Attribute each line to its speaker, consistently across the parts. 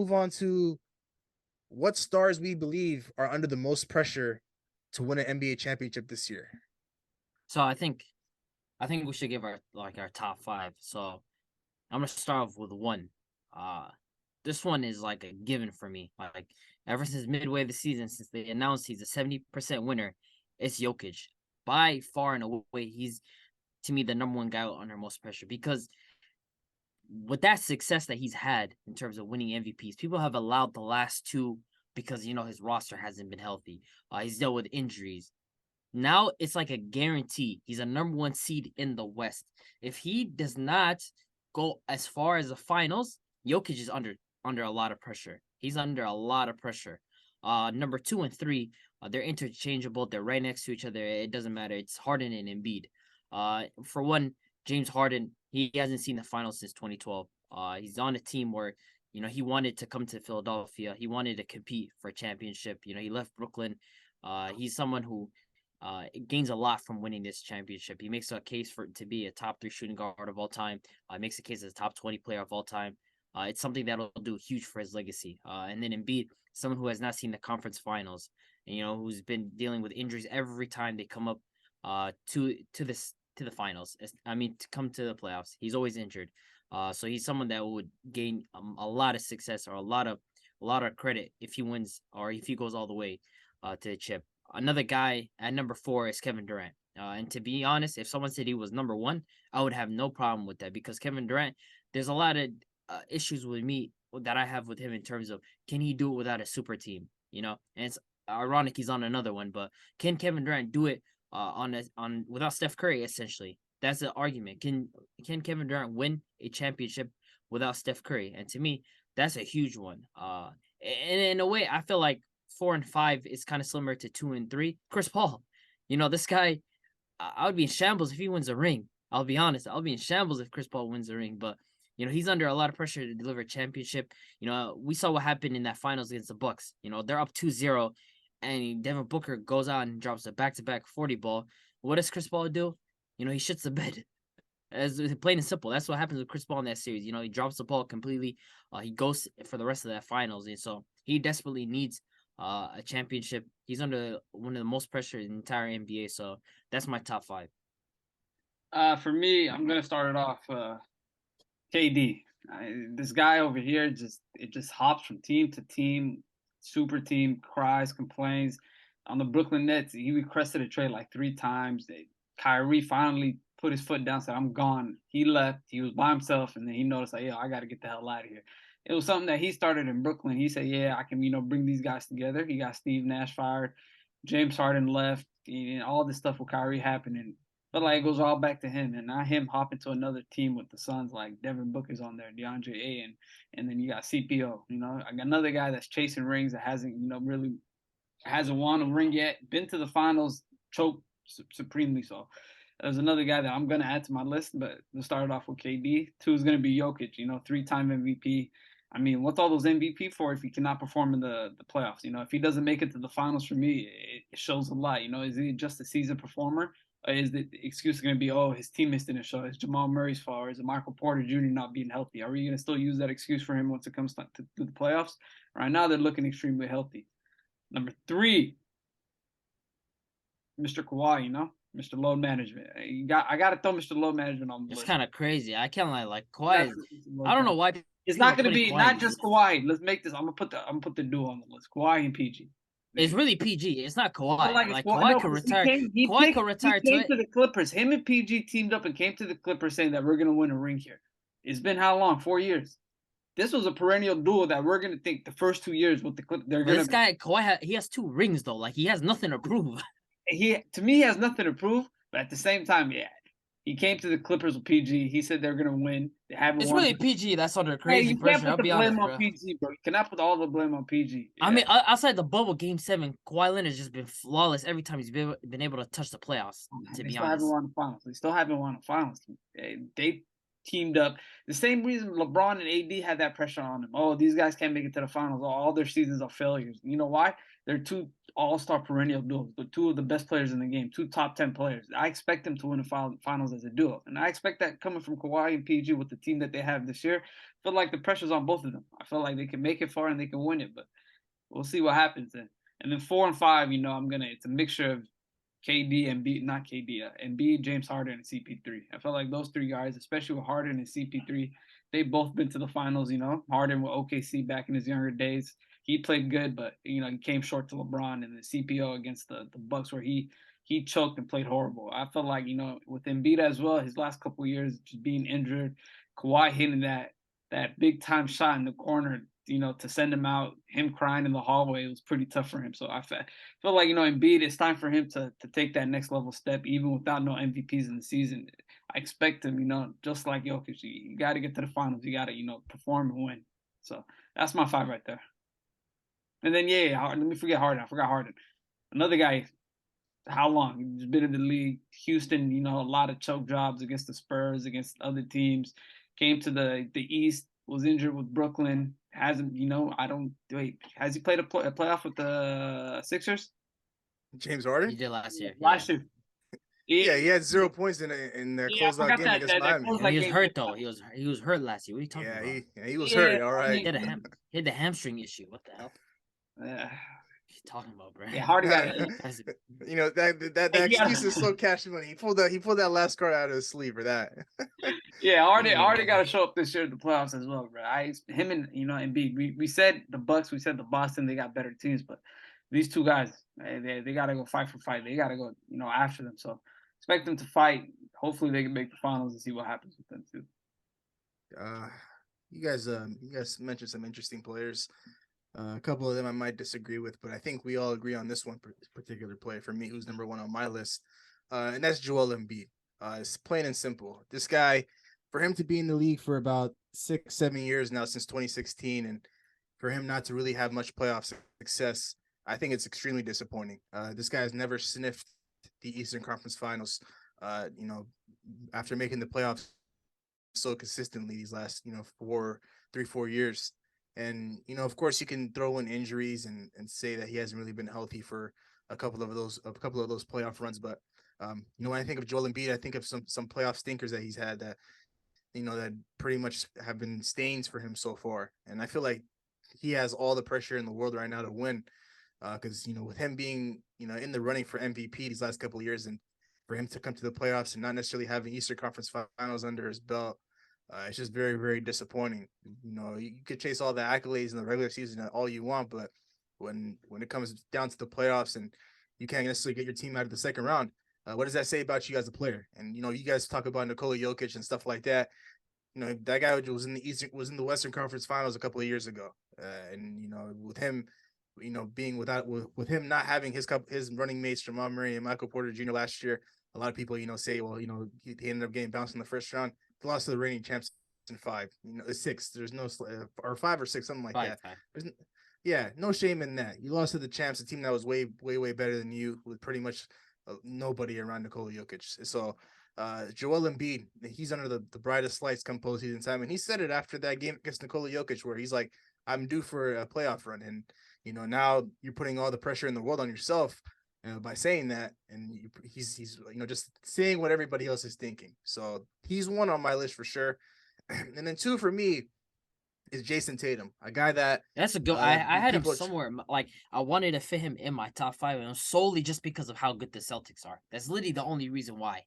Speaker 1: move on to what stars we believe are under the most pressure to win an NBA championship this year.
Speaker 2: So I think we should give our top five. So I'm gonna start off with one. Uh this one is like a given for me. Like ever since midway of the season, since they announced he's a 70% winner, it's Jokic. By far and away, he's to me the number one guy under most pressure because with that success that he's had in terms of winning MVPs, people have allowed the last two because his roster hasn't been healthy. He's dealt with injuries. Now it's like a guarantee. He's a number one seed in the West. If he does not go as far as the finals, Jokic is under a lot of pressure. He's under a lot of pressure. Number two and three, they're interchangeable. They're right next to each other. It doesn't matter. It's Harden and Embiid. For one, James Harden, he hasn't seen the finals since 2012. He's on a team where he wanted to come to Philadelphia. He wanted to compete for a championship. He left Brooklyn. He's someone who gains a lot from winning this championship. He makes a case for to be a top three shooting guard of all time. Makes a case as a top 20 player of all time. It's something that'll do huge for his legacy. And then Embiid, someone who has not seen the conference finals, and who's been dealing with injuries every time they come up to the finals. I mean, to come to the playoffs, he's always injured. So he's someone that would gain a lot of success or a lot of credit if he wins or if he goes all the way to the chip. Another guy at number four is Kevin Durant. And to be honest, if someone said he was number one, I would have no problem with that because Kevin Durant, there's a lot of issues with me that I have with him in terms of can he do it without a super team, and it's ironic he's on another one, but can Kevin Durant do it on without Steph Curry essentially? That's the argument. Can Kevin Durant win a championship without Steph Curry? And to me, that's a huge one. And in a way, I feel like 4 and 5 is kind of similar to 2 and 3. Chris Paul, this guy, I would be in shambles if he wins a ring. I'll be honest. I'll be in shambles if Chris Paul wins a ring. But he's under a lot of pressure to deliver a championship. We saw what happened in that finals against the Bucks. They're up 2-0, and Devin Booker goes out and drops a back-to-back 40 ball. What does Chris Paul do? He shits the bed. As plain and simple, that's what happens with Chris Paul in that series. He drops the ball completely. He goes for the rest of that finals, and so he desperately needs a championship. He's under one of the most pressure in the entire NBA. So that's my top five.
Speaker 3: For me, I'm gonna start it off. KD. This guy over here just hops from team to team, super team, cries, complains. On the Brooklyn Nets, he requested a trade like 3 times. Kyrie finally put his foot down, said, "I'm gone." He left. He was by himself, and then he noticed, like, "Yo, I got to get the hell out of here." It was something that he started in Brooklyn. He said, "Yeah, I can, bring these guys together." He got Steve Nash fired. James Harden left. And all this stuff with Kyrie happening. But like it goes all back to him, and not him hopping to another team with the Suns like Devin Booker's on there, DeAndre Ayton, and then you got CPO. I got another guy that's chasing rings that hasn't really hasn't won a ring yet. Been to the finals, choked supremely. So there's another guy that I'm gonna add to my list. But we'll start it off with KD. 2 is gonna be Jokic. 3-time MVP. I mean, what's all those MVP for if he cannot perform in the playoffs? If he doesn't make it to the finals for me, it shows a lot. Is he just a season performer? Is the excuse going to be, oh, his teammates didn't show? Is Jamal Murray's fault? Or is it Michael Porter Jr. not being healthy? Are we going to still use that excuse for him once it comes to the playoffs? Right now, they're looking extremely healthy. Number 3, Mr. Kawhi, Mr. Load Management. I got to throw Mr. Load Management on the list.
Speaker 2: It's kind of crazy. I can't lie. Like Kawhi, I don't know why.
Speaker 3: It's not going to be not just Kawhi. Let's make this. I'm gonna put the duo on the list. Kawhi and PG.
Speaker 2: It's really PG. It's not Kawhi. Like Kawhi could retire. Kawhi could retire
Speaker 3: to the Clippers. Him and PG teamed up and came to the Clippers saying that we're gonna win a ring here. It's been how long? 4 years. This was a perennial duo that we're gonna think the first 2 years with the Clippers.
Speaker 2: This guy Kawhi, he has 2 rings though. Like he has nothing to prove.
Speaker 3: He has nothing to prove, but at the same time, yeah. He came to the Clippers with PG. He said they're gonna win. They haven't.
Speaker 2: It's really PG that's under crazy pressure.
Speaker 3: I'll be honest, bro. PG, bro. You cannot put all the blame on PG.
Speaker 2: Yeah. I mean, outside the bubble Game 7, Kawhi Leonard has just been flawless every time he's been able to touch the playoffs. To be honest,
Speaker 3: they still haven't won the finals. They teamed up. The same reason LeBron and AD had that pressure on them. Oh, these guys can't make it to the finals. All their seasons are failures. You know why? They're two all-star perennial duos, the two of the best players in the game, two top 10 players. I expect them to win the finals as a duo. And I expect that coming from Kawhi and PG with the team that they have this year. I feel like the pressure's on both of them. I feel like they can make it far and they can win it, but we'll see what happens then. And then 4 and 5, it's a mixture of KD, Embiid, not KD, Embiid, James Harden, and CP3. I feel like those three guys, especially with Harden and CP3, they've both been to the finals. Harden with OKC back in his younger days, he played good, but he came short to LeBron and the CPO against the Bucks where he choked and played horrible. I feel like with Embiid as well, his last couple of years just being injured, Kawhi hitting that big time shot in the corner, to send him out, him crying in the hallway, it was pretty tough for him. So I feel like, Embiid, it's time for him to take that next level step, even without no MVPs in the season. I expect him, just like Jokic, you got to get to the finals. You got to, perform and win. So that's my 5 right there. And then, let me forget Harden. I forgot Harden. Another guy, how long? He's been in the league. Houston, a lot of choke jobs against the Spurs, against other teams. Came to the East, was injured with Brooklyn. Hasn't, has he played a playoff with the Sixers?
Speaker 1: James Harden?
Speaker 2: He did last year.
Speaker 3: Last year.
Speaker 1: Yeah, he had 0 points in the closeout game against Miami.
Speaker 2: He was hurt though. He was hurt last year. What are you talking about?
Speaker 1: He was hurt. All right.
Speaker 2: He had the hamstring issue. What the hell?
Speaker 3: Yeah.
Speaker 2: What you talking about, bro?
Speaker 3: Yeah, Harden got
Speaker 1: it. that excuse is so cash money. He pulled that last card out of his sleeve for that.
Speaker 3: Yeah, Harden got to show up this year at the playoffs as well, bro. Him and Embiid. We said the Bucks, we said the Boston, they got better teams, but these two guys, they got to go fight for fight. They got to go, after them. So expect them to fight. Hopefully, they can make the finals and see what happens with them too.
Speaker 1: You guys mentioned some interesting players. A couple of them I might disagree with, but I think we all agree on this one particular player for me, who's number 1 on my list, and that's Joel Embiid. It's plain and simple. This guy, for him to be in the league for about 6-7 years now, since 2016, and for him not to really have much playoff success, I think it's extremely disappointing. This guy has never sniffed the Eastern Conference Finals. After making the playoffs so consistently these last 4 years. And, of course, you can throw in injuries and say that he hasn't really been healthy for a couple of those playoff runs. But, when I think of Joel Embiid, I think of some playoff stinkers that he's had that, that pretty much have been stains for him so far. And I feel like he has all the pressure in the world right now to win because, with him being, in the running for MVP these last couple of years and for him to come to the playoffs and not necessarily having Eastern Conference Finals under his belt, it's just very, very disappointing. You could chase all the accolades in the regular season all you want, but when it comes down to the playoffs and you can't necessarily get your team out of the second round, what does that say about you as a player? And you guys talk about Nikola Jokic and stuff like that. That guy was in the Western Conference Finals a couple of years ago, and with him, being with him not having his running mates Jamal Murray and Michael Porter Jr. last year, a lot of people say, well, he ended up getting bounced in the first round. They lost to the reigning champs in 5. It's 6. There's no or 5 or 6, something like that. There's no shame in that. You lost to the champs, a team that was way, way, way better than you, with pretty much nobody around Nikola Jokic. So Joel Embiid, he's under the brightest lights come postseason time, and he said it after that game against Nikola Jokic, where he's like, "I'm due for a playoff run," and now you're putting all the pressure in the world on yourself. By saying that, and he's just saying what everybody else is thinking. So he's 1 on my list for sure. And then 2 for me is Jason Tatum, a guy
Speaker 2: that's a good. I had him somewhere. Like I wanted to fit him in my top 5, and it was solely just because of how good the Celtics are. That's literally the only reason why.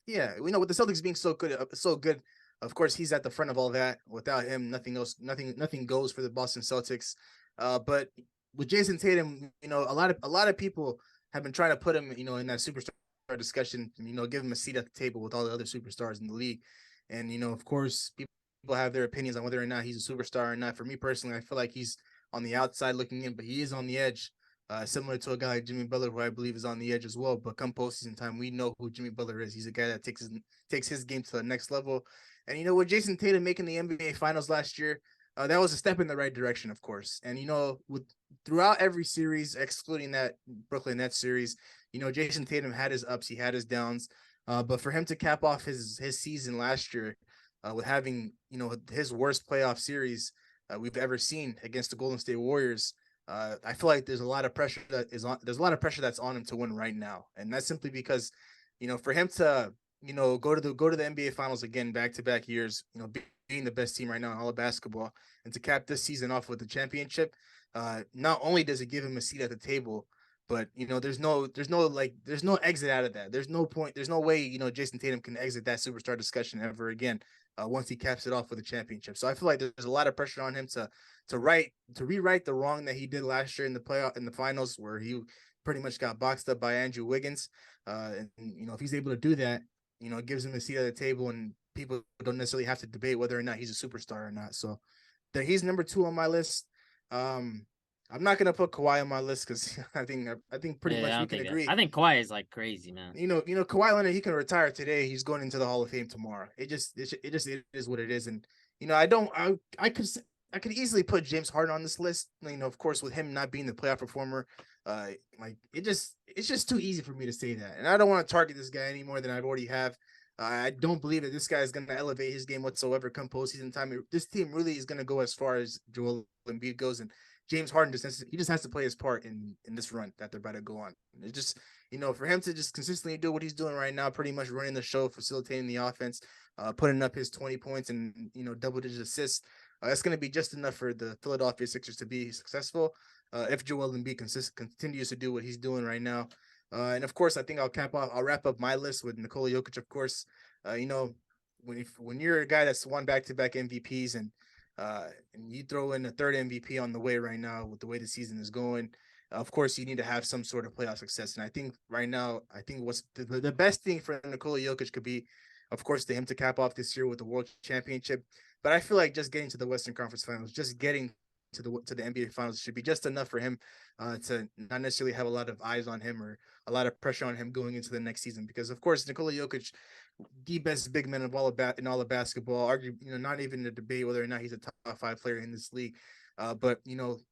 Speaker 1: Yeah, with the Celtics being so good, of course he's at the front of all that. Without him, nothing goes for the Boston Celtics. But with Jason Tatum, a lot of people have been trying to put him, in that superstar discussion, give him a seat at the table with all the other superstars in the league. And, of course, people have their opinions on whether or not he's a superstar or not. For me personally, I feel like he's on the outside looking in, but he is on the edge, similar to a guy like Jimmy Butler, who I believe is on the edge as well. But come postseason time, we know who Jimmy Butler is. He's a guy that takes his game to the next level. And, with Jason Tatum making the NBA Finals last year, that was a step in the right direction, of course. And, throughout every series, excluding that Brooklyn Nets series, Jason Tatum had his ups, he had his downs. But for him to cap off his season last year with having his worst playoff series we've ever seen against the Golden State Warriors, I feel like there's a lot of pressure there's a lot of pressure that's on him to win right now, and that's simply because for him to go to the NBA Finals again back to back years, being the best team right now in all of basketball, and to cap this season off with the championship, not only does it give him a seat at the table, but there's no exit out of that. There's no point. There's no way Jason Tatum can exit that superstar discussion ever again once he caps it off with a championship. So I feel like there's a lot of pressure on him to rewrite the wrong that he did last year in the finals, where he pretty much got boxed up by Andrew Wiggins. And if he's able to do that, it gives him a seat at the table, and people don't necessarily have to debate whether or not he's a superstar or not. So that he's number 2 on my list. I'm not gonna put Kawhi on my list because I think pretty much we can agree.
Speaker 2: I think Kawhi is like crazy, man.
Speaker 1: Kawhi Leonard, he can retire today. He's going into the Hall of Fame tomorrow. It is what it is. And I could easily put James Harden on this list. Of course, with him not being the playoff performer, it's just too easy for me to say that. And I don't want to target this guy any more than I already have. I don't believe that this guy is going to elevate his game whatsoever come postseason time. This team really is going to go as far as Joel Embiid goes, and James Harden just has to play his part in this run that they're about to go on. It's just for him to just consistently do what he's doing right now, pretty much running the show, facilitating the offense, putting up his 20 points and double-digit assists. That's going to be just enough for the Philadelphia Sixers to be successful if Joel Embiid continues to do what he's doing right now. And of course, I think I'll wrap up my list with Nikola Jokic. Of course, when you're a guy that's won back-to-back MVPs and you throw in a third MVP on the way right now with the way the season is going, of course you need to have some sort of playoff success. And I think right now, what's the best thing for Nikola Jokic could be, of course, to him to cap off this year with the World Championship. But I feel like just getting to the Western Conference Finals, just getting to the NBA Finals should be just enough for him to not necessarily have a lot of eyes on him or a lot of pressure on him going into the next season. Because of course, Nikola Jokic, the best big man in all of basketball, arguably, not even a debate whether or not he's a top 5 player in this league. But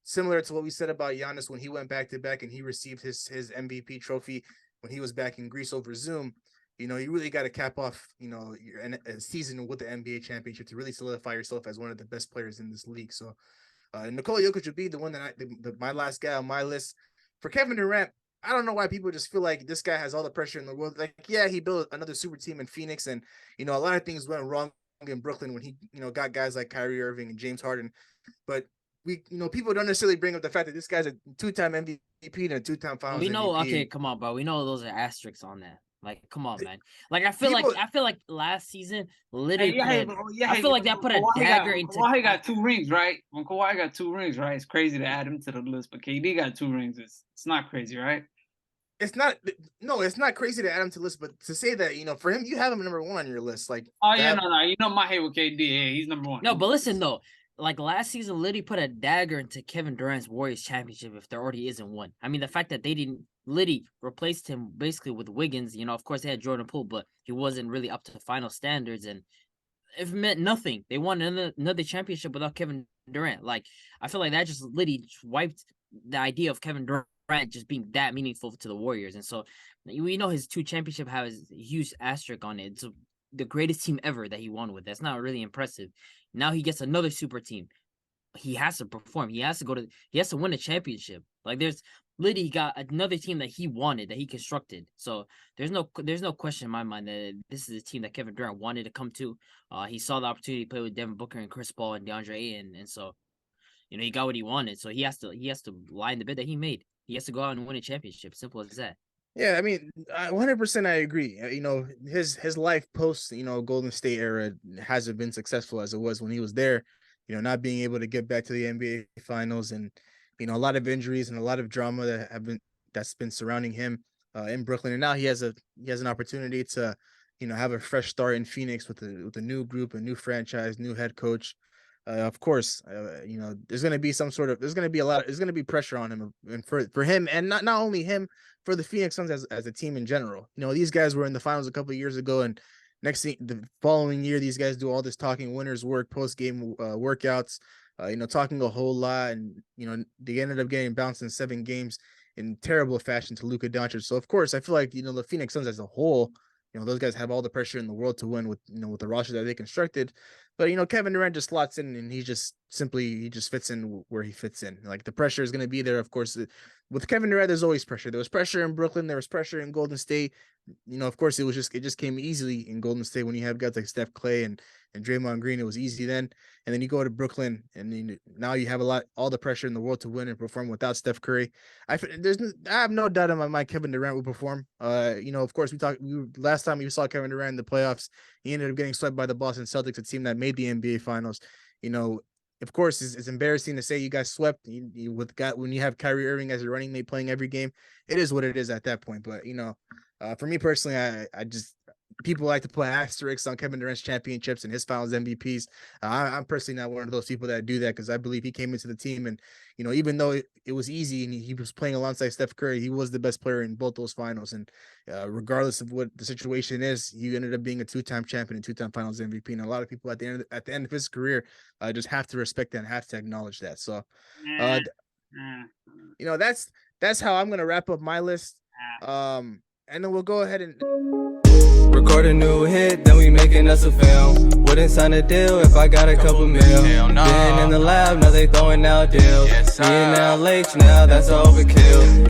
Speaker 1: similar to what we said about Giannis when he went back to back and he received his MVP trophy when he was back in Greece over Zoom. You really got to cap off, a season with the NBA championship to really solidify yourself as one of the best players in this league. So, Nikola Jokic would be the one that my last guy on my list. For Kevin Durant, I don't know why people just feel like this guy has all the pressure in the world. Like, yeah, he built another super team in Phoenix, and a lot of things went wrong in Brooklyn when he, got guys like Kyrie Irving and James Harden. But people don't necessarily bring up the fact that this guy's a 2-time MVP and a 2-time Finals MVP.
Speaker 2: Okay, come on, bro. We know those are asterisks on that. Like, come on, man. Like, I feel like last season, literally, I feel like that put a dagger into.
Speaker 3: Kawhi got 2 rings, right? When Kawhi got 2 rings, right? It's crazy to add him to the list, but KD got 2 rings. It's not crazy, right?
Speaker 1: It's not crazy to add him to the list, but to say that, for him, you have him number 1 on your list. Like,
Speaker 3: oh yeah, no, my hate with KD. Yeah, he's number 1.
Speaker 2: No, but listen though. Like last season, literally put a dagger into Kevin Durant's Warriors championship if there already isn't one. I mean, the fact that they didn't literally replaced him basically with Wiggins, of course they had Jordan Poole, but he wasn't really up to the final standards, and it meant nothing. They won another championship without Kevin Durant. Like, I feel like that just literally wiped the idea of Kevin Durant just being that meaningful to the Warriors. And so we know his 2 championship has a huge asterisk on it. It's the greatest team ever that he won with. That's not really impressive. Now he gets another super team. He has to perform. He has to win a championship. Like, there's literally, he got another team that he wanted, that he constructed. So there's no question in my mind that this is a team that Kevin Durant wanted to come to. He saw the opportunity to play with Devin Booker and Chris Paul and DeAndre Ayton, and so he got what he wanted. So he has to lie in the bid that he made. He has to go out and win a championship. Simple as that.
Speaker 1: Yeah, I mean, 100% I agree. His life post, Golden State era hasn't been successful as it was when he was there, not being able to get back to the NBA Finals, and, a lot of injuries and a lot of drama that's been surrounding him in Brooklyn. And now he has an opportunity to, have a fresh start in Phoenix with a new group, a new franchise, new head coach. Of course, there's going to be pressure on him, and for him, and not only him, for the Phoenix Suns as a team in general. These guys were in the finals a couple of years ago, and the following year, these guys do all this talking winners work, post game workouts, talking a whole lot, and they ended up getting bounced in 7 games in terrible fashion to Luka Doncic. So of course, I feel like the Phoenix Suns as a whole those guys have all the pressure in the world to win with with the roster that they constructed. But Kevin Durant just slots in, and he just fits in where he fits in. Like, the pressure is going to be there, of course. With Kevin Durant, there's always pressure. There was pressure in Brooklyn. There was pressure in Golden State. Of course, it just came easily in Golden State when you have guys like Steph Clay and Draymond Green. It was easy then. And then you go to Brooklyn, and now you have all the pressure in the world to win and perform without Steph Curry. I have no doubt in my mind Kevin Durant will perform. Of course, last time we saw Kevin Durant in the playoffs, he ended up getting swept by the Boston Celtics, a team that made the NBA Finals. Of course, it's embarrassing to say you guys swept when you have Kyrie Irving as your running mate playing every game. It is what it is at that point. But for me personally, I just, people like to put asterisks on Kevin Durant's championships and his Finals MVPs. I'm personally not one of those people that do that, because I believe he came into the team and even though it was easy and he was playing alongside Steph Curry, he was the best player in both those finals. And regardless of what the situation is, he ended up being a 2-time champion and 2-time Finals MVP. And a lot of people at the end of his career just have to respect that and have to acknowledge that. So, that's how I'm gonna wrap up my list. And then we'll go ahead and
Speaker 4: record a new hit, then we making us a film. Wouldn't sign a deal if I got a couple mil. Been in the lab, now they throwing out deals. Me and now Lakes, now that's overkill.